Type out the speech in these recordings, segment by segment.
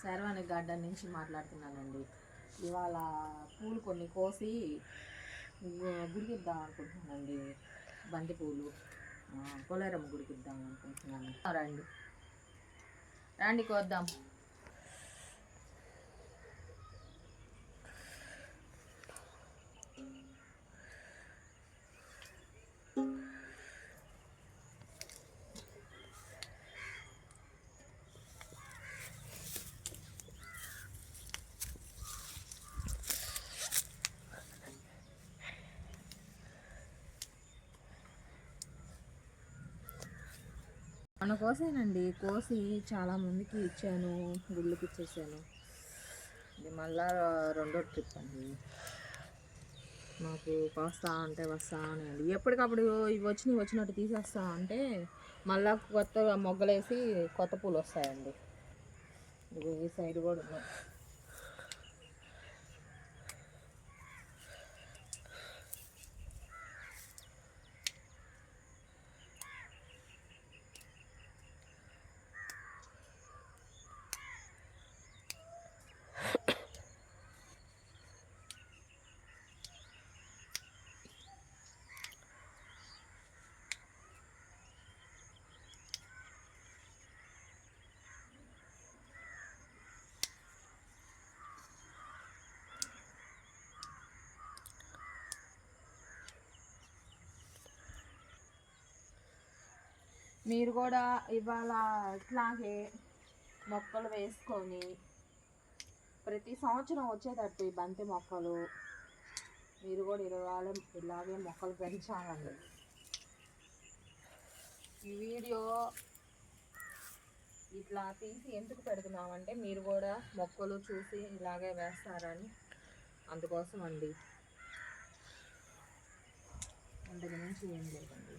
Sherwani garden నుంచి మాట్లాడుతున్నానండి. ఇవాళ పూలు కొన్ని కోసి గుడికి ఇద్దాం అనుకుంటున్నానండి. బంతి పూలు పోలేరమ్మ గుడికి ఇద్దాం అనుకుంటున్నాను. రండి రండి కోద్దాం. మన కోసేనండి, కోసి చాలామందికి ఇచ్చాను, గుళ్ళకి ఇచ్చేసాను. ఇది మళ్ళా రెండో ట్రిప్ అండి. మాకు వస్తా ఉన్నాయండి. ఎప్పటికప్పుడు ఇవి వచ్చినట్టు తీసేస్తా అంటే మళ్ళా కొత్తగా మొగ్గలేసి కొత్త పూలు వస్తాయండి. ఈ సైడ్ కూడా ఉన్నాయి. మీరు కూడా ఇవాళ ఇట్లాగే మొక్కలు వేసుకొని ప్రతి సంవత్సరం వచ్చేటట్టు ఈ బంతి మొక్కలు మీరు కూడా ఇలాగే మొక్కలు పెంచాలండి. ఈ వీడియో ఇట్లా తీసి ఎందుకు పెడుతున్నామంటే మీరు కూడా మొక్కలు చూసి ఇలాగే వేస్తారని, అందుకోసం అండి. అంతకు మించి ఏం లేదండి.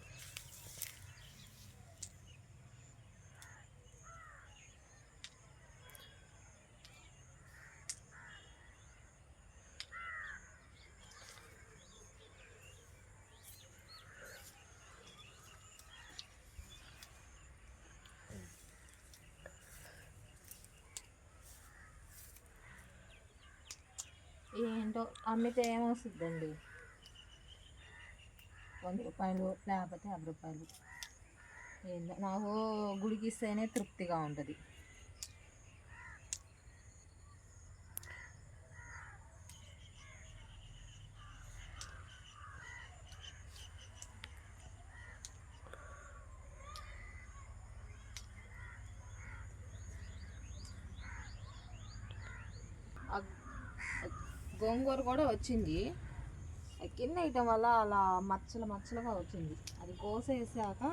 ఏంటో అమ్మితే ఏమొస్తుందండి, 100 రూపాయలు లేకపోతే 50 రూపాయలు. ఏంటో నాకు గుడికి ఇస్తేనే తృప్తిగా ఉంటుంది. గోంగూర కూడా వచ్చింది, కింద వేయటం వల్ల అలా మచ్చలుగా వచ్చింది. అది కోసేసాక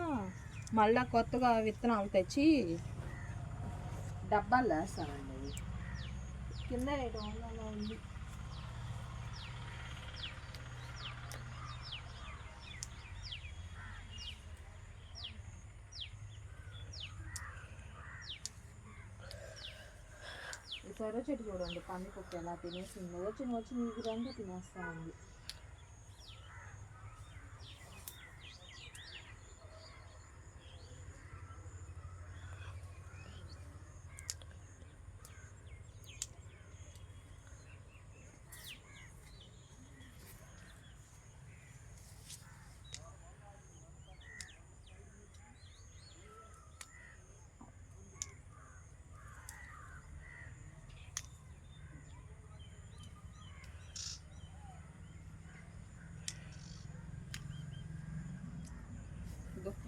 మళ్ళీ కొత్తగా విత్తనాలు తెచ్చి డబ్బాలు వేస్తానండి. అది కింద వేయటం వల్ల అలా ఉంది. ఈ సొర చెట్టు చూడండి, పందికొక్క ఎలా తినేసింది. వచ్చిన ఇదంతా తినేస్తా ఉంది.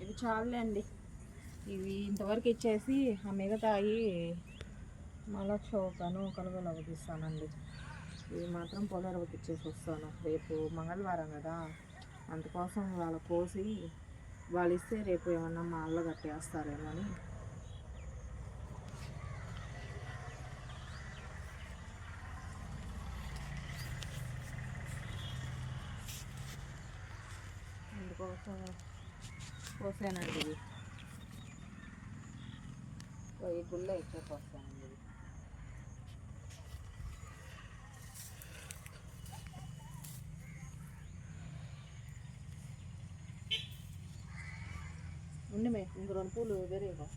ఇవి చాలండి. ఇవి ఇంతవరకు ఇచ్చేసి ఆ మిగతాయి మళ్ళా కనుగోలు అవధిస్తానండి. ఇవి మాత్రం పొలాలకు ఇచ్చేసి వస్తాను. రేపు మంగళవారం కదా, అందుకోసం వాళ్ళు కోసి వాళ్ళు ఇస్తే రేపు ఏమన్నా మా అల్ల కట్టేస్తారేమో అని. అందుకోసం కోసానండి. ఇది ఈ గుళ్ళ ఇచ్చేసి వస్తానండి. ఉండి ఇంక 2 పూలు వేరేగా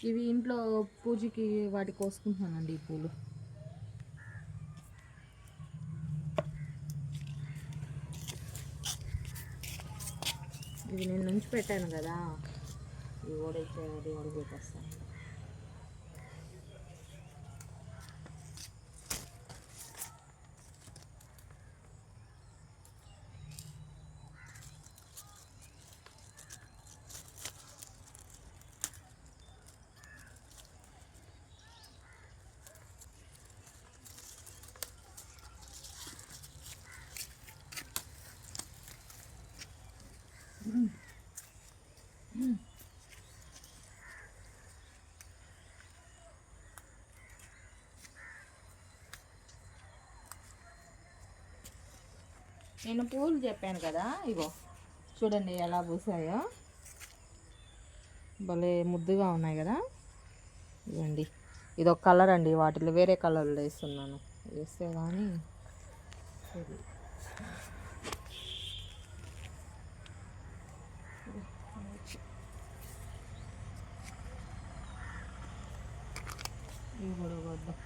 ఇవి ఇంట్లో పూజకి వాటికి కోసుకుంటున్నానండి ఈ పూలు. ఇవి నేను నుంచి పెట్టాను కదా, ఇవి ఓడైతే దేవుడికి పెట్టేస్తాను. నేను పూలు చెప్పాను కదా, ఇగో చూడండి ఎలా పూసాయో, భలే ముద్దుగా ఉన్నాయి కదా. ఇవ్వండి, ఇది ఒక కలర్ అండి, వాటిలో వేరే కలర్లు వేస్తున్నాను, వేస్తే కానీ ఇవి కూడా వద్దాం.